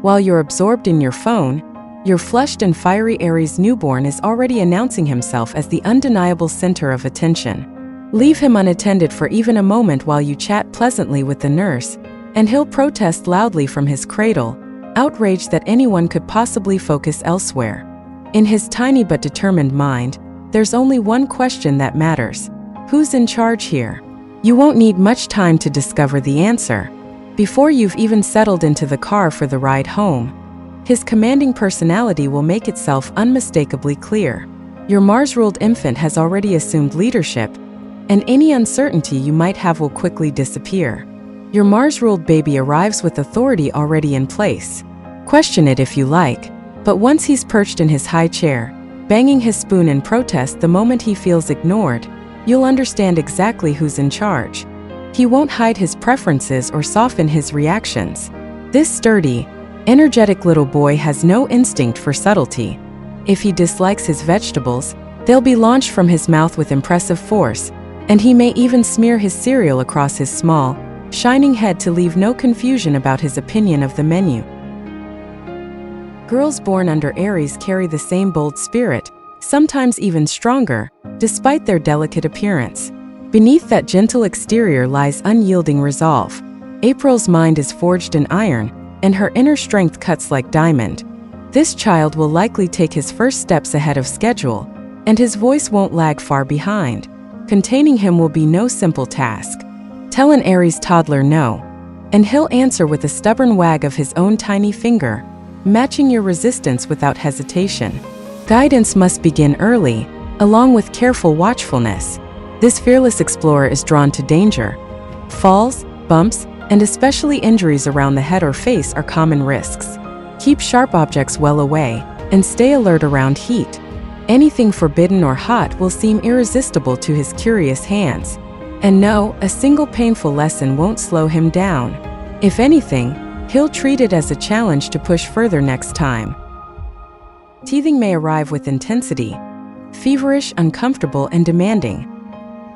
While you're absorbed in your phone, your flushed and fiery Aries newborn is already announcing himself as the undeniable center of attention. Leave him unattended for even a moment while you chat pleasantly with the nurse, and he'll protest loudly from his cradle, outraged that anyone could possibly focus elsewhere. In his tiny but determined mind, there's only one question that matters: who's in charge here? You won't need much time to discover the answer. Before you've even settled into the car for the ride home, his commanding personality will make itself unmistakably clear. Your Mars-ruled infant has already assumed leadership, and any uncertainty you might have will quickly disappear. Your Mars-ruled baby arrives with authority already in place. Question it if you like, but once he's perched in his high chair, banging his spoon in protest the moment he feels ignored, you'll understand exactly who's in charge. He won't hide his preferences or soften his reactions. This sturdy, energetic little boy has no instinct for subtlety. If he dislikes his vegetables, they'll be launched from his mouth with impressive force, and he may even smear his cereal across his small, shining head to leave no confusion about his opinion of the menu. Girls born under Aries carry the same bold spirit, sometimes even stronger, despite their delicate appearance. Beneath that gentle exterior lies unyielding resolve. April's mind is forged in iron, and her inner strength cuts like diamond. This child will likely take his first steps ahead of schedule, and his voice won't lag far behind. Containing him will be no simple task. Tell an Aries toddler no, and he'll answer with a stubborn wag of his own tiny finger, matching your resistance without hesitation. Guidance must begin early, along with careful watchfulness. This fearless explorer is drawn to danger. Falls, bumps, and especially injuries around the head or face are common risks. Keep sharp objects well away, and stay alert around heat. Anything forbidden or hot will seem irresistible to his curious hands. And no, a single painful lesson won't slow him down. If anything, he'll treat it as a challenge to push further next time. Teething may arrive with intensity, feverish, uncomfortable, and demanding.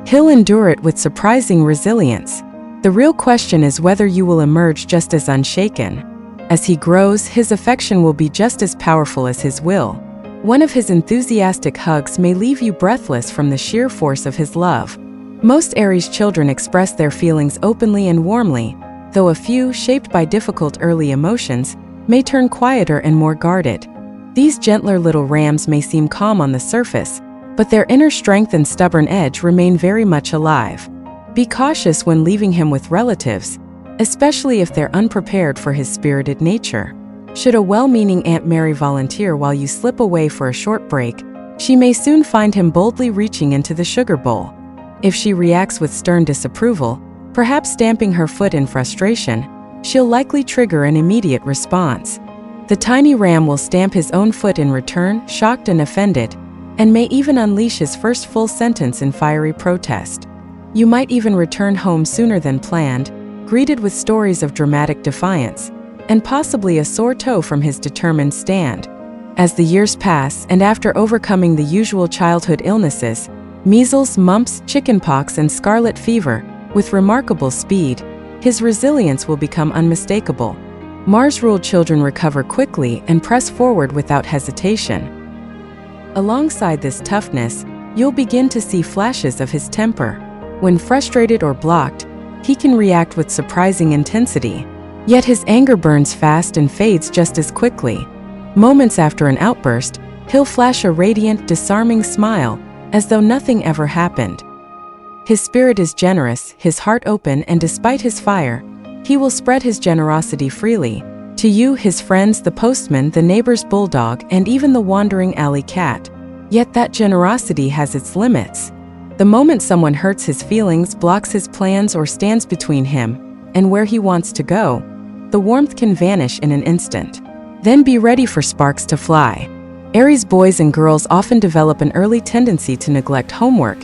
He'll endure it with surprising resilience. The real question is whether you will emerge just as unshaken. As he grows, his affection will be just as powerful as his will. One of his enthusiastic hugs may leave you breathless from the sheer force of his love. Most Aries children express their feelings openly and warmly, though a few, shaped by difficult early emotions, may turn quieter and more guarded. These gentler little rams may seem calm on the surface, but their inner strength and stubborn edge remain very much alive. Be cautious when leaving him with relatives, especially if they're unprepared for his spirited nature. Should a well-meaning Aunt Mary volunteer while you slip away for a short break, she may soon find him boldly reaching into the sugar bowl. If she reacts with stern disapproval, perhaps stamping her foot in frustration, she'll likely trigger an immediate response. The tiny ram will stamp his own foot in return, shocked and offended, and may even unleash his first full sentence in fiery protest. You might even return home sooner than planned, greeted with stories of dramatic defiance, and possibly a sore toe from his determined stand. As the years pass, and after overcoming the usual childhood illnesses, measles, mumps, chickenpox, and scarlet fever, with remarkable speed, his resilience will become unmistakable. Mars-ruled children recover quickly and press forward without hesitation. Alongside this toughness, you'll begin to see flashes of his temper. When frustrated or blocked, he can react with surprising intensity. Yet his anger burns fast and fades just as quickly. Moments after an outburst, he'll flash a radiant, disarming smile, as though nothing ever happened. His spirit is generous, his heart open, and despite his fire, he will spread his generosity freely. To you, his friends, the postman, the neighbor's bulldog, and even the wandering alley cat. Yet that generosity has its limits. The moment someone hurts his feelings, blocks his plans, or stands between him and where he wants to go, the warmth can vanish in an instant. Then be ready for sparks to fly. Aries boys and girls often develop an early tendency to neglect homework,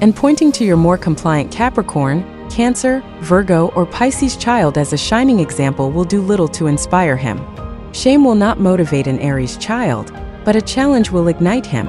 and pointing to your more compliant Capricorn, Cancer, Virgo, or Pisces child as a shining example will do little to inspire him. Shame will not motivate an Aries child, but a challenge will ignite him.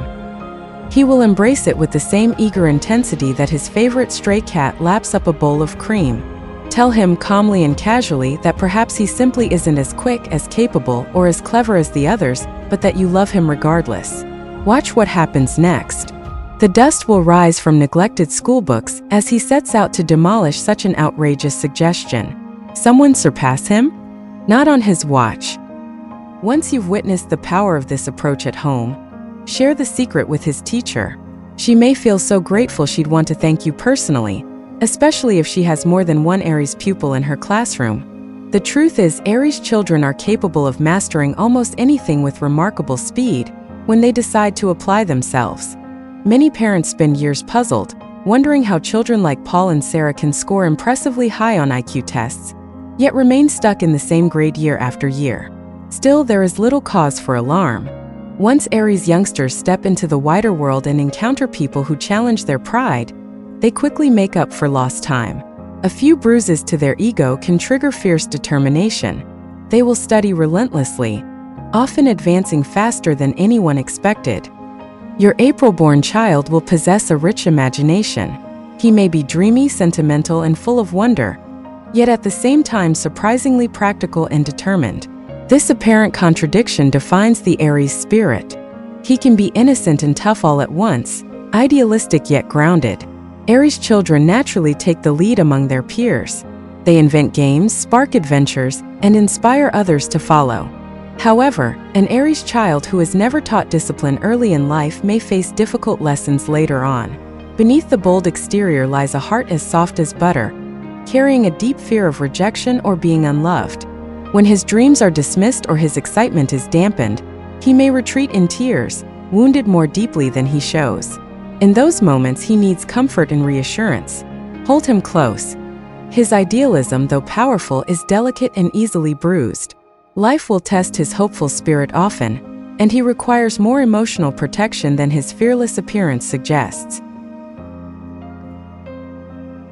He will embrace it with the same eager intensity that his favorite stray cat laps up a bowl of cream. Tell him calmly and casually that perhaps he simply isn't as quick, as capable, or as clever as the others, but that you love him regardless. Watch what happens next. The dust will rise from neglected schoolbooks as he sets out to demolish such an outrageous suggestion. Someone surpass him? Not on his watch. Once you've witnessed the power of this approach at home, share the secret with his teacher. She may feel so grateful she'd want to thank you personally, especially if she has more than one Aries pupil in her classroom. The truth is, Aries children are capable of mastering almost anything with remarkable speed when they decide to apply themselves. Many parents spend years puzzled, wondering how children like Paul and Sarah can score impressively high on IQ tests, yet remain stuck in the same grade year after year. Still, there is little cause for alarm. Once Aries youngsters step into the wider world and encounter people who challenge their pride, they quickly make up for lost time. A few bruises to their ego can trigger fierce determination. They will study relentlessly, often advancing faster than anyone expected. Your April-born child will possess a rich imagination. He may be dreamy, sentimental, and full of wonder, yet at the same time surprisingly practical and determined. This apparent contradiction defines the Aries spirit. He can be innocent and tough all at once, idealistic yet grounded. Aries children naturally take the lead among their peers. They invent games, spark adventures, and inspire others to follow. However, an Aries child who is never taught discipline early in life may face difficult lessons later on. Beneath the bold exterior lies a heart as soft as butter, carrying a deep fear of rejection or being unloved. When his dreams are dismissed or his excitement is dampened, he may retreat in tears, wounded more deeply than he shows. In those moments, he needs comfort and reassurance. Hold him close. His idealism, though powerful, is delicate and easily bruised. Life will test his hopeful spirit often, and he requires more emotional protection than his fearless appearance suggests.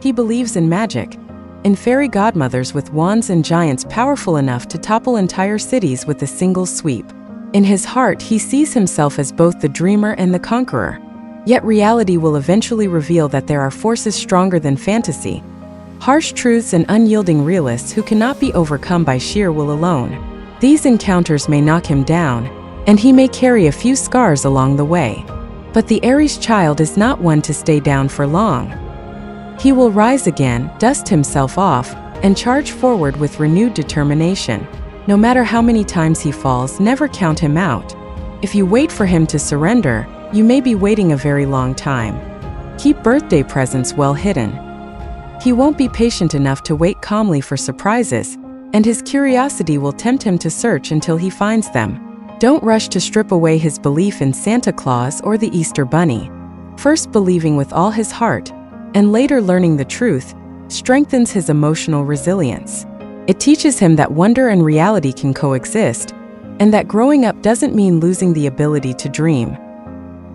He believes in magic, in fairy godmothers with wands and giants powerful enough to topple entire cities with a single sweep. In his heart, he sees himself as both the dreamer and the conqueror. Yet reality will eventually reveal that there are forces stronger than fantasy. Harsh truths and unyielding realists who cannot be overcome by sheer will alone. These encounters may knock him down, and he may carry a few scars along the way. But the Aries child is not one to stay down for long. He will rise again, dust himself off, and charge forward with renewed determination. No matter how many times he falls, never count him out. If you wait for him to surrender, you may be waiting a very long time. Keep birthday presents well hidden. He won't be patient enough to wait calmly for surprises, and his curiosity will tempt him to search until he finds them. Don't rush to strip away his belief in Santa Claus or the Easter Bunny. First believing with all his heart, and later learning the truth, strengthens his emotional resilience. It teaches him that wonder and reality can coexist, and that growing up doesn't mean losing the ability to dream.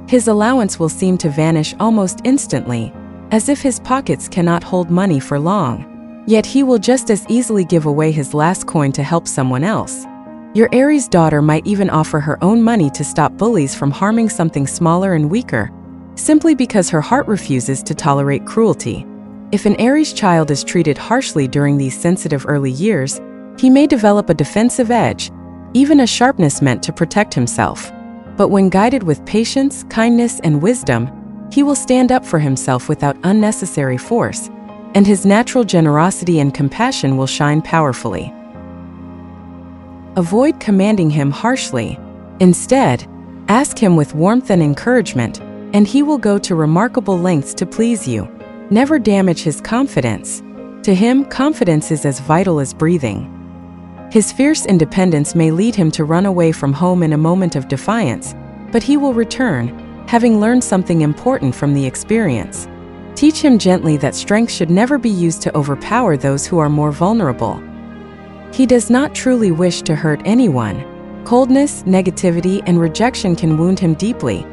His allowance will seem to vanish almost instantly, as if his pockets cannot hold money for long. Yet he will just as easily give away his last coin to help someone else. Your Aries daughter might even offer her own money to stop bullies from harming something smaller and weaker, simply because her heart refuses to tolerate cruelty. If an Aries child is treated harshly during these sensitive early years, he may develop a defensive edge, even a sharpness meant to protect himself. But when guided with patience, kindness, and wisdom, he will stand up for himself without unnecessary force, and his natural generosity and compassion will shine powerfully. Avoid commanding him harshly. Instead, ask him with warmth and encouragement, and he will go to remarkable lengths to please you. Never damage his confidence. To him, confidence is as vital as breathing. His fierce independence may lead him to run away from home in a moment of defiance, but he will return, having learned something important from the experience. Teach him gently that strength should never be used to overpower those who are more vulnerable. He does not truly wish to hurt anyone. Coldness, negativity, and rejection can wound him deeply,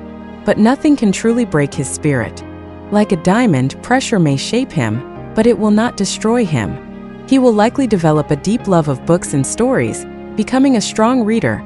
but nothing can truly break his spirit. Like a diamond, pressure may shape him, but it will not destroy him. He will likely develop a deep love of books and stories, becoming a strong reader,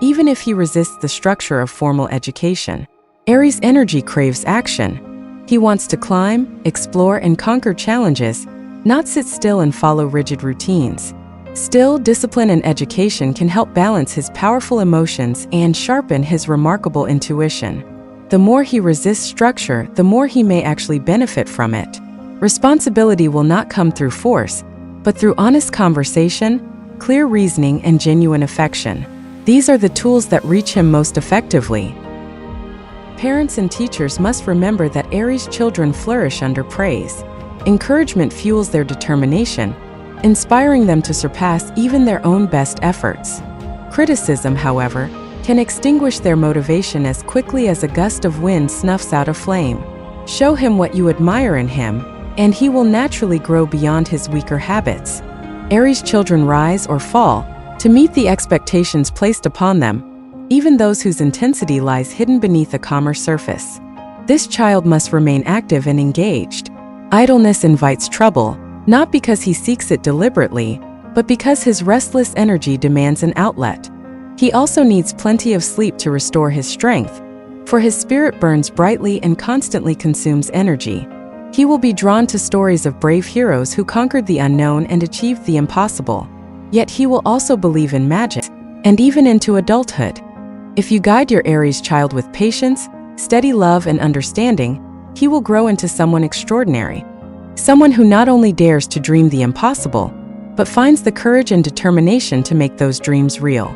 even if he resists the structure of formal education. Aries energy craves action. He wants to climb, explore, and conquer challenges, not sit still and follow rigid routines. Still, discipline and education can help balance his powerful emotions and sharpen his remarkable intuition. The more he resists structure, the more he may actually benefit from it. Responsibility will not come through force, but through honest conversation, clear reasoning, and genuine affection. These are the tools that reach him most effectively. Parents and teachers must remember that Aries children flourish under praise. Encouragement fuels their determination, inspiring them to surpass even their own best efforts. Criticism, however, can extinguish their motivation as quickly as a gust of wind snuffs out a flame. Show him what you admire in him, and he will naturally grow beyond his weaker habits. Aries children rise or fall to meet the expectations placed upon them, even those whose intensity lies hidden beneath a calmer surface. This child must remain active and engaged. Idleness invites trouble, not because he seeks it deliberately, but because his restless energy demands an outlet. He also needs plenty of sleep to restore his strength, for his spirit burns brightly and constantly consumes energy. He will be drawn to stories of brave heroes who conquered the unknown and achieved the impossible. Yet he will also believe in magic, and even into adulthood. If you guide your Aries child with patience, steady love, and understanding, he will grow into someone extraordinary. Someone who not only dares to dream the impossible, but finds the courage and determination to make those dreams real.